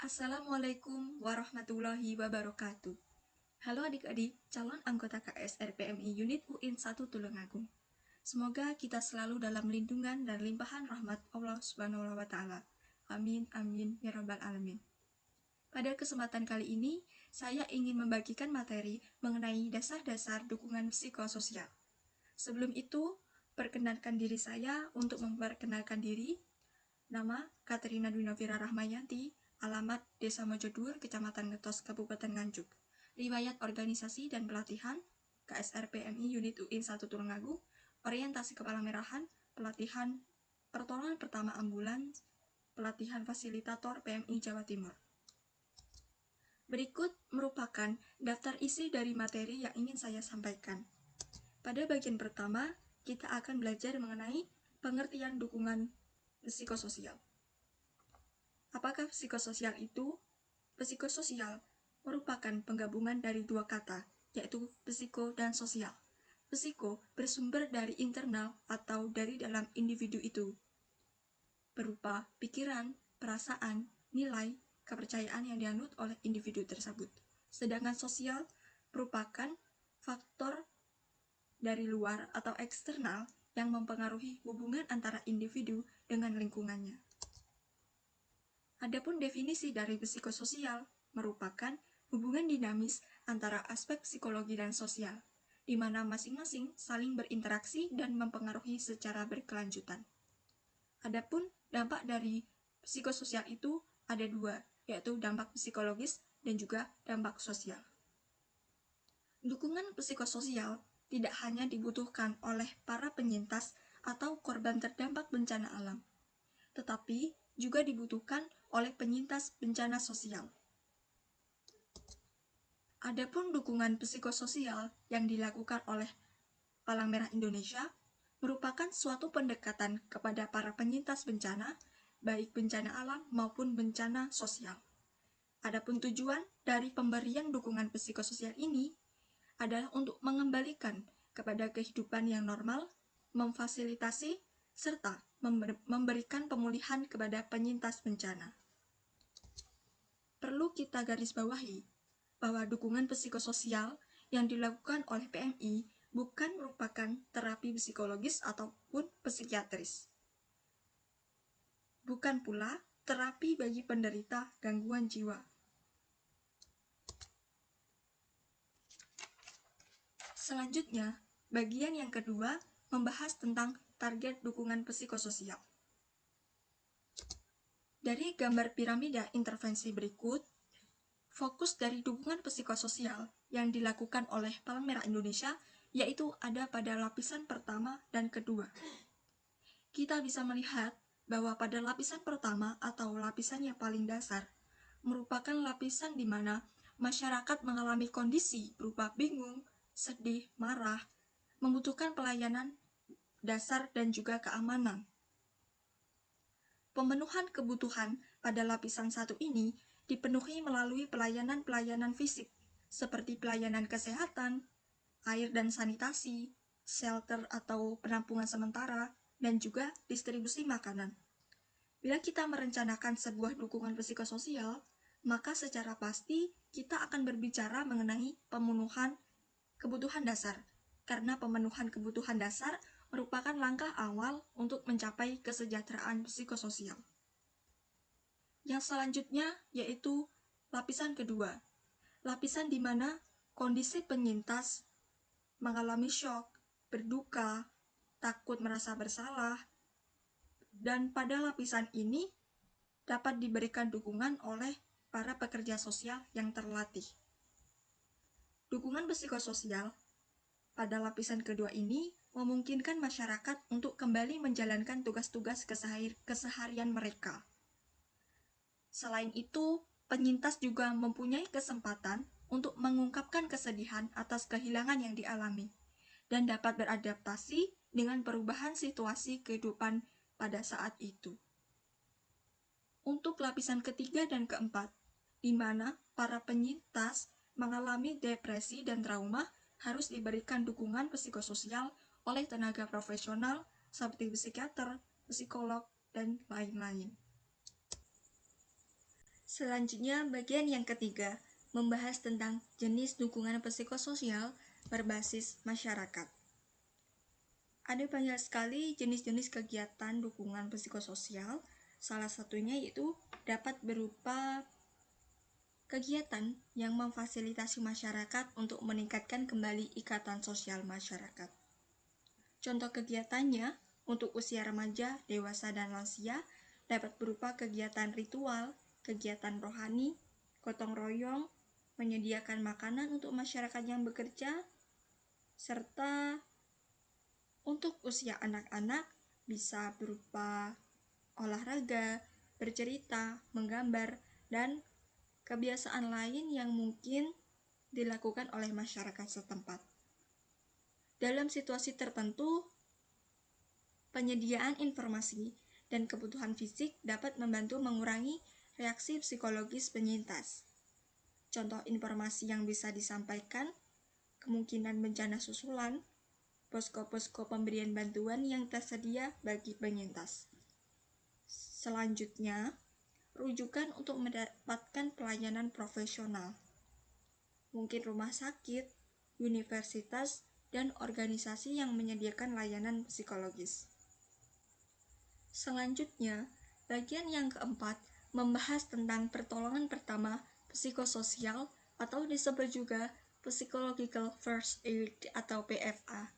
Assalamualaikum warahmatullahi wabarakatuh. Halo adik-adik, calon anggota KSR PMI Unit UIN 1 Tulungagung. Semoga kita selalu dalam lindungan dan limpahan rahmat Allah Subhanahu wa Ta'ala. Amin, amin, ya Rabbal 'Alamin. Pada kesempatan kali ini, saya ingin membagikan materi mengenai dasar-dasar dukungan psikososial. Sebelum itu, perkenalkan diri saya untuk memperkenalkan diri. Nama Katerina Dwinavira Rahmayanti, alamat Desa Mojodur, Kecamatan Ngetos, Kabupaten Nganjuk. Riwayat organisasi dan pelatihan KSR PMI Unit UIN 1 Tulungagung, orientasi kepalamerahan, pelatihan pertolongan pertama ambulans, pelatihan fasilitator PMI Jawa Timur. Berikut merupakan daftar isi dari materi yang ingin saya sampaikan. Pada bagian pertama, kita akan belajar mengenai pengertian dukungan psikososial. Apakah psikososial itu? Psikososial merupakan penggabungan dari dua kata, yaitu psiko dan sosial. Psiko bersumber dari internal atau dari dalam individu itu, berupa pikiran, perasaan, nilai, kepercayaan yang dianut oleh individu tersebut. Sedangkan sosial merupakan faktor dari luar atau eksternal yang mempengaruhi hubungan antara individu dengan lingkungannya. Adapun definisi dari psikososial merupakan hubungan dinamis antara aspek psikologi dan sosial, di mana masing-masing saling berinteraksi dan mempengaruhi secara berkelanjutan. Adapun dampak dari psikososial itu ada dua, yaitu dampak psikologis dan juga dampak sosial. Dukungan psikososial tidak hanya dibutuhkan oleh para penyintas atau korban terdampak bencana alam, tetapi juga dibutuhkan oleh penyintas bencana sosial. Adapun dukungan psikososial yang dilakukan oleh Palang Merah Indonesia merupakan suatu pendekatan kepada para penyintas bencana, baik bencana alam maupun bencana sosial. Adapun tujuan dari pemberian dukungan psikososial ini adalah untuk mengembalikan kepada kehidupan yang normal, memfasilitasi, serta memberikan pemulihan kepada penyintas bencana. Perlu kita garis bawahi bahwa dukungan psikososial yang dilakukan oleh PMI bukan merupakan terapi psikologis ataupun psikiatris. Bukan pula terapi bagi penderita gangguan jiwa. Selanjutnya, bagian yang kedua membahas tentang target dukungan psikososial. Dari gambar piramida intervensi berikut, fokus dari dukungan psikososial yang dilakukan oleh Palang Merah Indonesia yaitu ada pada lapisan pertama dan kedua. Kita bisa melihat bahwa pada lapisan pertama atau lapisan yang paling dasar merupakan lapisan di mana masyarakat mengalami kondisi berupa bingung, sedih, marah, membutuhkan pelayanan dasar dan juga keamanan. Pemenuhan kebutuhan pada lapisan satu ini dipenuhi melalui pelayanan-pelayanan fisik, seperti pelayanan kesehatan, air dan sanitasi, shelter atau penampungan sementara, dan juga distribusi makanan. Bila kita merencanakan sebuah dukungan psikososial, maka secara pasti kita akan berbicara mengenai pemenuhan kebutuhan dasar, karena pemenuhan kebutuhan dasar merupakan langkah awal untuk mencapai kesejahteraan psikososial. Yang selanjutnya yaitu lapisan kedua, lapisan di mana kondisi penyintas mengalami syok, berduka, takut merasa bersalah, dan pada lapisan ini dapat diberikan dukungan oleh para pekerja sosial yang terlatih. Dukungan psikososial pada lapisan kedua ini memungkinkan masyarakat untuk kembali menjalankan tugas-tugas keseharian mereka. Selain itu, penyintas juga mempunyai kesempatan untuk mengungkapkan kesedihan atas kehilangan yang dialami dan dapat beradaptasi dengan perubahan situasi kehidupan pada saat itu. Untuk lapisan ketiga dan keempat, di mana para penyintas mengalami depresi dan trauma, harus diberikan dukungan psikososial oleh tenaga profesional seperti psikiater, psikolog, dan lain-lain. Selanjutnya, bagian yang ketiga membahas tentang jenis dukungan psikososial berbasis masyarakat. Ada banyak sekali jenis-jenis kegiatan dukungan psikososial. Salah satunya yaitu dapat berupa kegiatan yang memfasilitasi masyarakat untuk meningkatkan kembali ikatan sosial masyarakat. Contoh kegiatannya untuk usia remaja, dewasa, dan lansia dapat berupa kegiatan ritual, kegiatan rohani, gotong royong, menyediakan makanan untuk masyarakat yang bekerja, serta untuk usia anak-anak bisa berupa olahraga, bercerita, menggambar, dan kebiasaan lain yang mungkin dilakukan oleh masyarakat setempat. Dalam situasi tertentu, penyediaan informasi dan kebutuhan fisik dapat membantu mengurangi reaksi psikologis penyintas. Contoh informasi yang bisa disampaikan, kemungkinan bencana susulan, posko-posko pemberian bantuan yang tersedia bagi penyintas. Selanjutnya, rujukan untuk mendapatkan pelayanan profesional. Mungkin rumah sakit, universitas, dan organisasi yang menyediakan layanan psikologis. Selanjutnya, bagian yang keempat membahas tentang pertolongan pertama psikososial atau disebut juga Psychological First Aid atau PFA.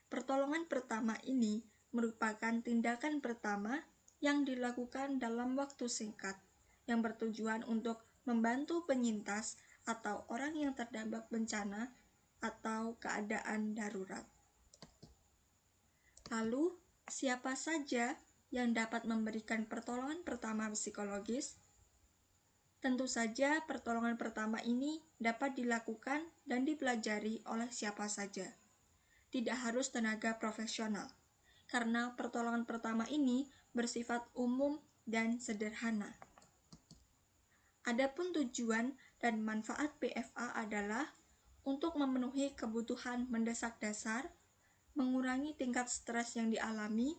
Pertolongan pertama ini merupakan tindakan pertama yang dilakukan dalam waktu singkat yang bertujuan untuk membantu penyintas atau orang yang terdampak bencana atau keadaan darurat. Lalu, siapa saja yang dapat memberikan pertolongan pertama psikologis? Tentu saja pertolongan pertama ini dapat dilakukan dan dipelajari oleh siapa saja. Tidak harus tenaga profesional, karena pertolongan pertama ini bersifat umum dan sederhana. Adapun tujuan dan manfaat PFA adalah untuk memenuhi kebutuhan mendesak dasar, mengurangi tingkat stres yang dialami,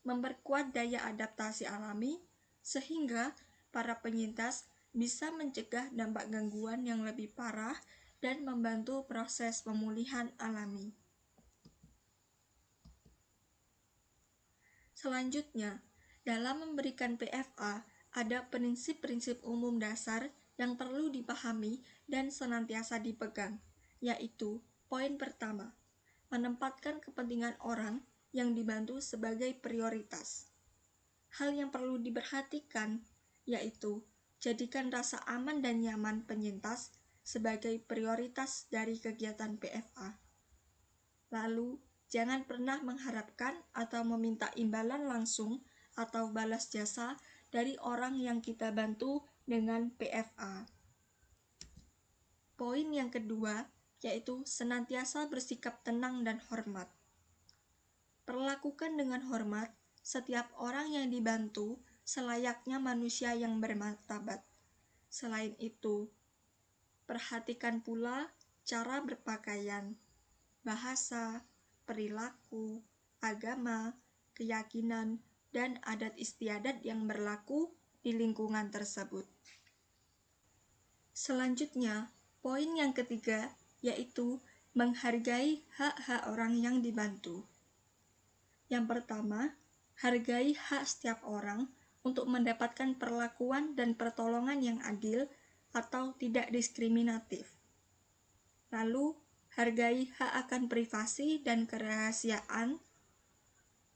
memperkuat daya adaptasi alami, sehingga para penyintas bisa mencegah dampak gangguan yang lebih parah dan membantu proses pemulihan alami. Selanjutnya, dalam memberikan PFA, ada prinsip-prinsip umum dasar yang perlu dipahami dan senantiasa dipegang, yaitu poin pertama, menempatkan kepentingan orang yang dibantu sebagai prioritas. Hal yang perlu diperhatikan yaitu jadikan rasa aman dan nyaman penyintas sebagai prioritas dari kegiatan PFA. Lalu, jangan pernah mengharapkan atau meminta imbalan langsung atau balas jasa dari orang yang kita bantu dengan PFA. Poin yang kedua yaitu senantiasa bersikap tenang dan hormat. Perlakukan dengan hormat setiap orang yang dibantu selayaknya manusia yang bermartabat. Selain itu, perhatikan pula cara berpakaian, bahasa, perilaku, agama, keyakinan, dan adat istiadat yang berlaku di lingkungan tersebut. Selanjutnya, poin yang ketiga yaitu menghargai hak-hak orang yang dibantu. Yang pertama, hargai hak setiap orang untuk mendapatkan perlakuan dan pertolongan yang adil atau tidak diskriminatif. Lalu, hargai hak akan privasi dan kerahasiaan,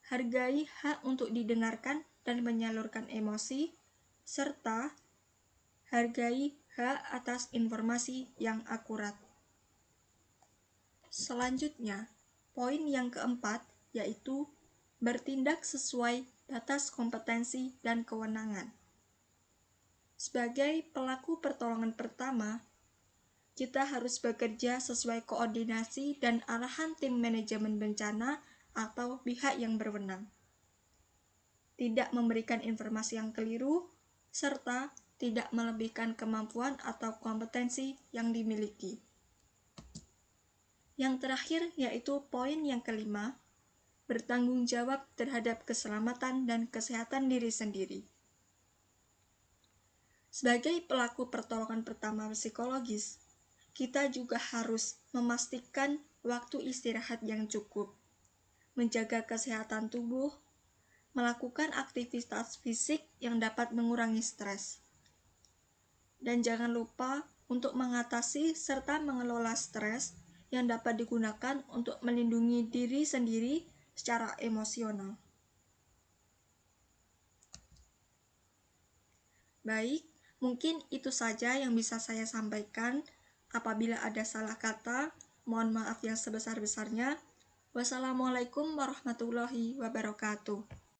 hargai hak untuk didengarkan dan menyalurkan emosi, serta hargai hak atas informasi yang akurat. Selanjutnya, poin yang keempat yaitu bertindak sesuai batas kompetensi dan kewenangan. Sebagai pelaku pertolongan pertama, kita harus bekerja sesuai koordinasi dan arahan tim manajemen bencana atau pihak yang berwenang. Tidak memberikan informasi yang keliru, serta tidak melebihkan kemampuan atau kompetensi yang dimiliki. Yang terakhir yaitu poin yang kelima, bertanggung jawab terhadap keselamatan dan kesehatan diri sendiri. Sebagai pelaku pertolongan pertama psikologis, kita juga harus memastikan waktu istirahat yang cukup, menjaga kesehatan tubuh, melakukan aktivitas fisik yang dapat mengurangi stres. Dan jangan lupa untuk mengatasi serta mengelola stres yang dapat digunakan untuk melindungi diri sendiri secara emosional. Baik, mungkin itu saja yang bisa saya sampaikan. Apabila ada salah kata, mohon maaf yang sebesar-besarnya. Wassalamualaikum warahmatullahi wabarakatuh.